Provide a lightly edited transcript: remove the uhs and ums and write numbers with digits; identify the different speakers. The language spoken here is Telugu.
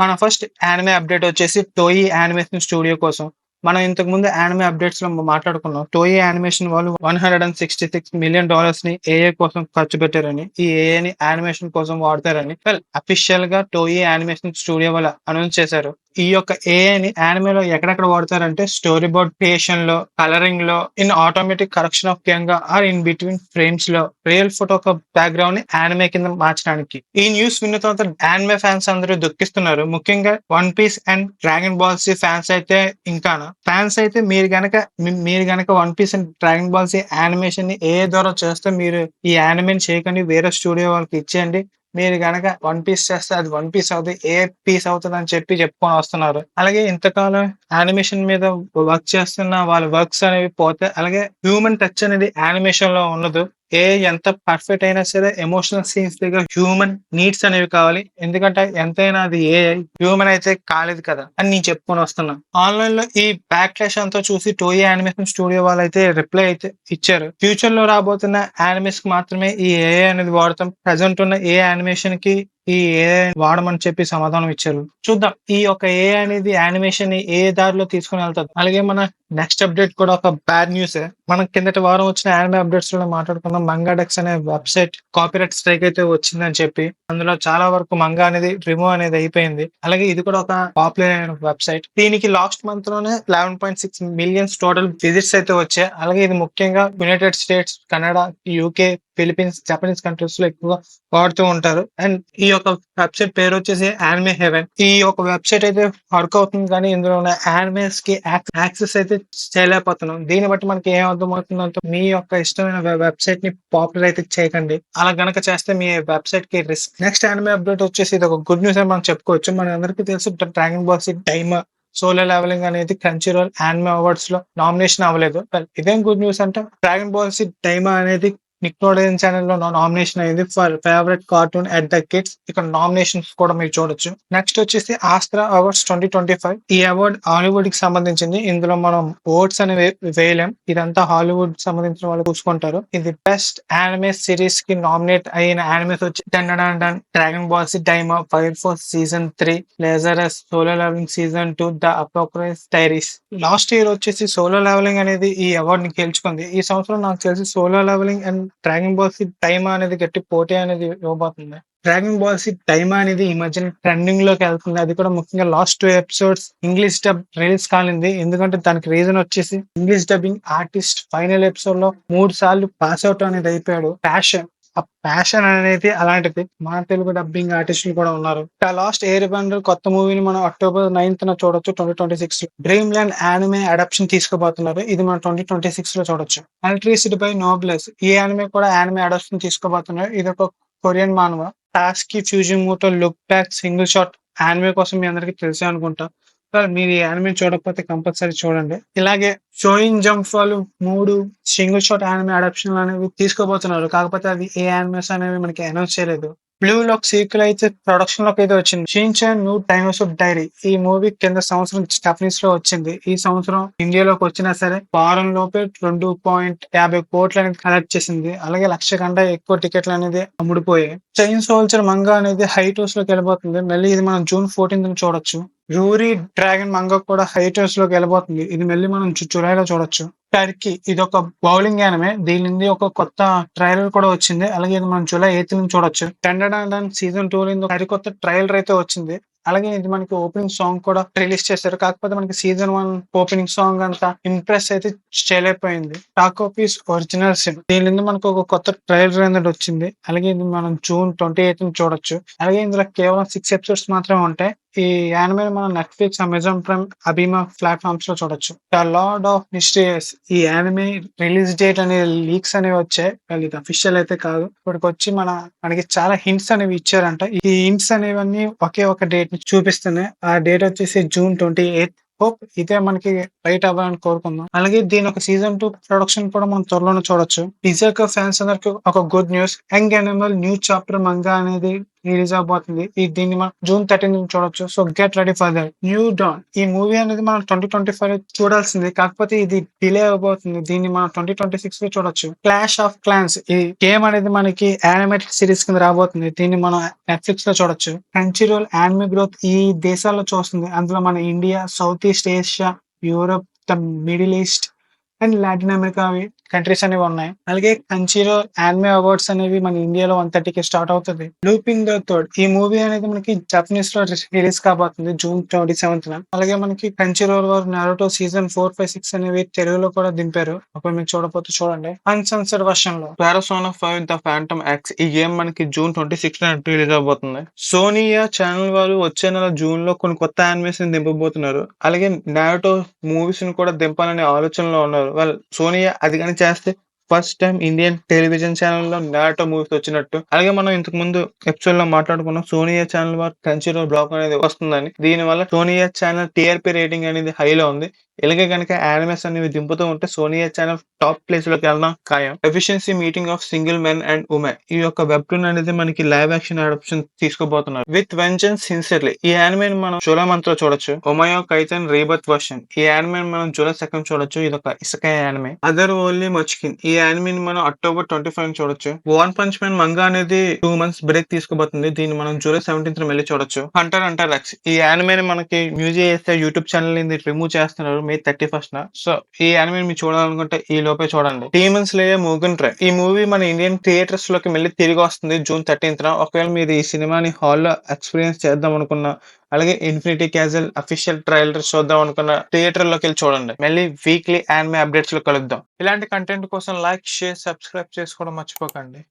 Speaker 1: మన ఫస్ట్ యానిమే అప్డేట్ వచ్చేసి టోయి యానిమేషన్ స్టూడియో కోసం. మనం ఇంతకు ముందు యానిమే అప్డేట్స్ లో మాట్లాడుకున్నాం. టోయి యానిమేషన్ వాళ్ళు $166 million ని ఏఐ కోసం ఖర్చు పెట్టారని, ఈ ఏఐని యానిమేషన్ కోసం వాడతారని అఫీషియల్ గా టోయి యానిమేషన్ స్టూడియో వాళ్ళు అనౌన్స్ చేశారు. ఈ యొక్క ఏఐని యానిమేలో ఎక్కడెక్కడ వాడతారంటే స్టోరీ బోర్డ్ క్రియేషన్ లో, కలరింగ్ లో, ఇన్ ఆటోమేటిక్ కరెక్షన్ ఆఫ్ కెంగా ఆర్ ఇన్ బిట్వీన్ ఫ్రేమ్స్ లో, రియల్ ఫోటో ఒక బ్యాక్గ్రౌండ్ ని యానిమే కింద మార్చడానికి. ఈ న్యూస్ విన్న తర్వాత యానిమే ఫ్యాన్స్ అందరూ దుఃఖిస్తున్నారు. ముఖ్యంగా One Piece and Dragon Ball Z fans అయితే ఇంకానా. ఫ్యాన్స్ అయితే మీరు గనక One Piece and Dragon Ball Z animation ని ఏ ద్వారా చేస్తే మీరు ఈ యానిమేని చేయకండి, వేరే స్టూడియో వాళ్ళకి ఇచ్చేయండి. మీరు గనక వన్ పీస్ చేస్తే అది వన్ పీస్ అవుతుంది, ఏ పీస్ అవుతుంది అని చెప్పుకొని వస్తున్నారు. అలాగే ఇంతకాలం యానిమేషన్ మీద వర్క్ చేస్తున్న వాళ్ళ వర్క్స్ అనేవి పోతే, అలాగే హ్యూమన్ టచ్ అనేది యానిమేషన్ లో ఉండదు. ఏ ఎంత పర్ఫెక్ట్ అయినా సరే ఎమోషనల్ సీన్స్ దగ్గర హ్యూమన్ నీడ్స్ అనేవి కావాలి. ఎందుకంటే ఎంతైనా అది ఏ హ్యూమన్ అయితే కాలేదు కదా అని నేను చెప్పుకొని వస్తున్నా. ఆన్లైన్ లో ఈ బ్యాక్ క్లాష్ అంతా చూసి టోయి యానిమేషన్ స్టూడియో వాళ్ళు అయితే రిప్లై అయితే ఇచ్చారు. ఫ్యూచర్ లో రాబోతున్న యానిమేస్ కి మాత్రమే ఈ ఏఐ అనేది వాడతాం, ప్రజెంట్ ఉన్న ఏ యానిమేషన్ కి ఈ ఏఐ వాడమని చెప్పి సమాధానం ఇచ్చారు. చూద్దాం ఈ యొక్క ఏఐ అనేది యానిమేషన్ ని ఏ దారిలో తీసుకుని వెళ్తారు. అలాగే మన నెక్స్ట్ అప్డేట్ కూడా ఒక బ్యాడ్ న్యూస్. మనం కిందటి వారం వచ్చిన యానిమే అప్డేట్స్ లో మాట్లాడుకున్నాం. మంగాడెక్స్ అనే వెబ్సైట్ కాపీరైట్ స్ట్రైక్ అయితే వచ్చిందని చెప్పి, అందులో చాలా వరకు మంగా అనేది రిమూవ్ అనేది అయిపోయింది. అలాగే ఇది కూడా ఒక పాపులర్ అయిన వెబ్సైట్. దీనికి లాస్ట్ మంత్ లోనే 11.6 మిలియన్స్ టోటల్ విజిట్స్ అయితే వచ్చాయి. అలాగే ఇది ముఖ్యంగా United States, Canada, UK, Philippines, Japanese countries లో ఎక్కువగా వాడుతూ ఉంటారు. అండ్ ఈ యొక్క వెబ్సైట్ పేరు వచ్చేసి యానిమే హెవెన్. ఈ యొక్క వెబ్సైట్ అయితే వర్క్ అవుతుంది, కానీ ఇందులో ఉన్న యానిమేస్ కి యాక్సెస్ అయితే చేయలేకపోతున్నాం. దీన్ని బట్టి మనకి ఏం అర్థమవుతుందంటే, మీ యొక్క ఇష్టమైన వెబ్సైట్ ని పాపులర్ అయితే చేయకండి. అలా గనక చేస్తే మీ వెబ్సైట్ కి రిస్క్. నెక్స్ట్ యానిమే అప్డేట్ వచ్చేసి ఇది ఒక గుడ్ న్యూస్ అని మనం చెప్పుకోవచ్చు. మన అందరికీ తెలుసు Dragon Ball C Daima Solo Leveling అనేది క్రంచీరోల్ యానిమే అవార్డ్స్ లో నామినేషన్ అవ్వలేదు. ఇదేం గుడ్ న్యూస్ అంటే, డ్రాగన్ బాల్ సి డైమర్ అనేది నిక్లోడియన్ ఛానల్ లో నామినేషన్ అయింది for favourite cartoon at the kids. ఇక్కడ నామినేషన్స్ కూడా మీరు చూడొచ్చు. నెక్స్ట్ వచ్చేసి ఆస్ట్రా అవార్డ్స్ 2025. ఈ అవార్డ్ హాలీవుడ్ కి సంబంధించింది. ఇందులో మనం ఓట్స్ అనేవి వేయలేం, ఇదంతా హాలీవుడ్ సంబంధించిన వాళ్ళు చూసుకుంటారు. ఇది బెస్ట్ యానిమే సిరీస్ కి నామినేట్ అయిన యానిమేస్ వచ్చి Dragon Ball C Daima, Fire Force season 3, Lazarus, Solo Leveling season 2, the Apothecary Diaries. Last year వచ్చేసి సోలో లెవెలింగ్ అనేది ఈ అవార్డ్ ని గెలుచుకుంది. ఈ సంవత్సరం నాకు తెలిసి Solo Leveling and Dragon Ball సి డైమా అనేది గట్టి పోటీ అనేది ఇవ్వబోతుంది. డ్రాగన్ బాల్ సి డైమా అనేది ఈ మధ్యన ట్రెండింగ్ లోకి వెళ్తుంది. అది కూడా ముఖ్యంగా last 2 episodes English dub release కాలింది. ఎందుకంటే దానికి రీజన్ వచ్చేసి English dubbing artist final episode లో 3 సార్లు పాస్ అవుట్ అనేది అయిపోయాడు. ఆ ప్యాషన్ అనేది అలాంటిది. మన తెలుగు డబ్బింగ్ ఆర్టిస్టులు కూడా ఉన్నారు. లాస్ట్ ఎయిర్ బండర్ కొత్త మూవీని మనం October 9th చూడొచ్చు 2026 లో. డ్రీమ్ ల్యాండ్ యానిమే అడాప్షన్ తీసుకోబోతున్నారు. ఇది మనం 2026 లో చూడొచ్చు. ఎలక్ట్రిసిటీ బై నోబ్లెస్, ఈ యానిమే కూడా యానిమే అడాప్షన్ తీసుకోబోతున్నారు. ఇది ఒక కొరియన్ మాన్వా. టాస్కీ ఫ్యూజన్ మోటో look back single shot anime కోసం మీ అందరికీ తెలిసే అనుకుంటా. మీరు ఈ యానిమే చూడకపోతే కంపల్సరీ చూడండి. ఇలాగే షోయింగ్ జంప్ వాళ్ళు 3 సింగిల్ షాట్ యానిమే అడాప్షన్ అనేవి తీసుకోబోతున్నారు. కాకపోతే అవి ఏ యానిమేస్ అనేవి మనకి అనౌన్స్ చేయలేదు. బ్లూ లాక్ సీక్వెల్ అయితే ప్రొడక్షన్ లోకి అయితే వచ్చింది. షిన్చాన్ న్యూ డైనోసార్ డైరీ, ఈ మూవీ కింద సంవత్సరం జపనీస్ లో వచ్చింది. ఈ సంవత్సరం ఇండియాలోకి వచ్చినా సరే వారం లోపే 2.50 కోట్లు అనేది కలెక్ట్ చేసింది. అలాగే 1,00,000 కంటే ఎక్కువ టికెట్లు అనేది అమ్ముడుపోయాయి. చైన్ సోల్జర్ మంగా అనేది హైటోస్ లోకి వెళ్ళిపోతుంది. మళ్ళీ ఇది మనం June 14th చూడొచ్చు. రూరీ డ్రాగన్ మంగా కూడా హైటోస్ లోకి వెళ్ళిపోతుంది. ఇది మళ్ళీ మనం జులైలో చూడొచ్చు. టర్కీ, ఇది ఒక బౌలింగ్ యానిమే. దీని నుండి ఒక కొత్త ట్రైలర్ కూడా వచ్చింది. అలాగే ఇది మనం July 8th చూడొచ్చు. టెండర్ సీజన్ 2 సరికొత్త ట్రైలర్ అయితే వచ్చింది. అలాగే ఇది మనకి ఓపెనింగ్ సాంగ్ కూడా రిలీజ్ చేశారు. కాకపోతే మనకి సీజన్ 1 ఓపెనింగ్ సాంగ్ అంతా ఇంప్రెస్ అయితే చేయలేకపోయింది. టాకో పీస్ ఒరిజినల్ సిన్, దీని నుండి మనకు ఒక కొత్త ట్రైలర్ అనేది వచ్చింది. అలాగే ఇది మనం June 28th చూడొచ్చు. అలాగే ఇందులో కేవలం 6 ఎపిసోడ్స్ మాత్రమే ఉంటాయి. ఈ యానిమే మనం నెట్ఫ్లిక్స్, అమెజాన్ ప్రైమ్, అబిమా ప్లాట్ఫామ్స్ లో చూడొచ్చు. ద లార్డ్ ఆఫ్ మిస్టీరియస్, ఈ యానిమే రిలీజ్ డేట్ అనే లీక్స్ అనేవి వచ్చాయి. ఇది అఫీషియల్ అయితే కాదు. ఇప్పటికి వచ్చి మనకి చాలా హింట్స్ అనేవి ఇచ్చారంట. ఈ హింట్స్ అనేవన్నీ ఒకే ఒక డేట్ ని చూపిస్తున్నాయి. ఆ డేట్ వచ్చేసి June 28th. హోప్ ఇదే మనకి రైట్ అవ్వాలని కోరుకుందాం. అలాగే దీని ఒక సీజన్ 2 ప్రొడక్షన్ కూడా మనం త్వరలోనే చూడొచ్చు. పిజాకా ఫ్యాన్స్ అందరికి ఒక good news. Young Animal new chapter manga అనేది రిలీజ్ అవబోతుంది. దీన్ని మనం జూన్ 13 చూడొచ్చు. So get ready for that. New dawn ఈ మూవీ అనేది మనం 2025 చూడాల్సింది. కాకపోతే ఇది డిలే అవబోతుంది. దీన్ని మనం 2026 చూడొచ్చు. క్లాష్ ఆఫ్ క్లాన్స్ ఈ గేమ్ అనేది మనకి యానిమేటెడ్ సిరీస్ కింద రాబోతుంది. దీన్ని మనం నెట్ఫ్లిక్స్ లో చూడొచ్చు. క్రంచీరోల్ యానిమే గ్రోత్ ఈ దేశాల్లో చూస్తుంది. అందులో మన India, south east Asia, Europe, the middle east and Latin America countries అనేవి ఉన్నాయి. అలాగే కంచీరో యానిమే అవార్డ్స్ అనేవి మన ఇండియాలో 130కి స్టార్ట్ అవుతుంది. లూపింగ్ ద థర్డ్ ఈ మూవీ అనేది మనకి జపనీస్ లో రిలీజ్ కాబోతుంది జూన్ 27న. అలాగే మనకి కంచీరో వారు నారుటో సీజన్ 4, 5, 6 అనేవి తెలుగులో కూడా దింపారు. ఒకవేళ మీరు చూడకపోతే చూడండి. అన్సెన్సర్డ్ వర్షన్ లో పారాసోనా 5 ద ఫాంటమ్ ఎక్స్ ఈ గేమ్ మనకి జూన్ 26న రిలీజ్ అవబోతుంది. సోనియా ఛానల్ వారు వచ్చే నెల జూన్ లో కొన్ని కొత్త యానిమేషన్ దింపబోతున్నారు. అలాగే నారుటో మూవీస్ ని కూడా దింపాలనే ఆలోచనలో ఉన్నారు. సోనియా అది కానీ చేస్తే ఫస్ట్ టైం ఇండియన్ టెలివిజన్ ఛానల్లో నారుటో మూవీస్ వచ్చినట్టు. అలాగే మనం ఇంతకు ముందు ఎపిసోడ్ లో మాట్లాడుకున్నాం సోనియా ఛానల్ వారు కంచిరో బ్లాక్ అనేది వస్తుందని. దీని వల్ల సోనియా ఛానల్ టీఆర్పీ రేటింగ్ అనేది హైలో ఉంది. ఇలాగే కనుక యానిమేస్ అనేవి దింపుతూ ఉంటే సోనియా ఛానల్ టాప్ ప్లేస్ లోకి వెళ్ళడం ఖాయం. Efficiency meeting of single men and women ఈ యొక్క వెబ్టూన్ అనేది మనకి లైవ్ యాక్షన్ అడాప్షన్ తీసుకోబోతున్నారు. విత్ వెంజన్స్ సిన్సియర్లీ ఈ యానిమే మనం జూలై మంత్ లో చూడొచ్చు. ఒమయో కైతన్ రీబర్త్ వర్షన్ ఈ యానిమే మనం జూలై 2 చూడొచ్చు. ఇది ఒక ఇసకాయ యానిమే. అదర్ ఓన్లీ మచ్కిన్ ఈ యానిమే మనం అక్టోబర్ 25 చూడొచ్చు. వన్ పంచ్ మ్యాన్ మంగా అనేది 2 months బ్రేక్ తీసుకోబోతుంది. దీన్ని మనం జూలై 17 మళ్ళీ చూడొచ్చు. హంటర్ హంటర్ ఎక్స్ ఈ యానిమే మనకి మ్యూజిక్ చేస్తే యూట్యూబ్ ఛానల్ ని రిమూవ్ చేస్తున్నారు మే 31న. సో ఈ యానిమే మీరు చూడాలనుకుంటే ఈ లోపే చూడండి. డీమన్ స్లేయర్ ముగన్ ట్రైన్ ఈ మూవీ మన ఇండియన్ థియేటర్స్ లోకి మళ్ళీ తిరిగి వస్తుంది జూన్ 13న. ఒకవేళ మీరు ఈ సినిమాని హాల్లో ఎక్స్పీరియన్స్ చేద్దాం అనుకున్నా, అలాగే ఇన్ఫినిటీ క్యాజల్ అఫీషియల్ ట్రైలర్ చూద్దాం అనుకున్న థియేటర్ లోకి వెళ్ళి చూడండి. మళ్ళీ వీక్లీ యానిమే అప్డేట్స్ లో కలుద్దాం. ఇలాంటి కంటెంట్ కోసం లైక్, షేర్, సబ్స్క్రైబ్ చేసుకోవడం మర్చిపోకండి.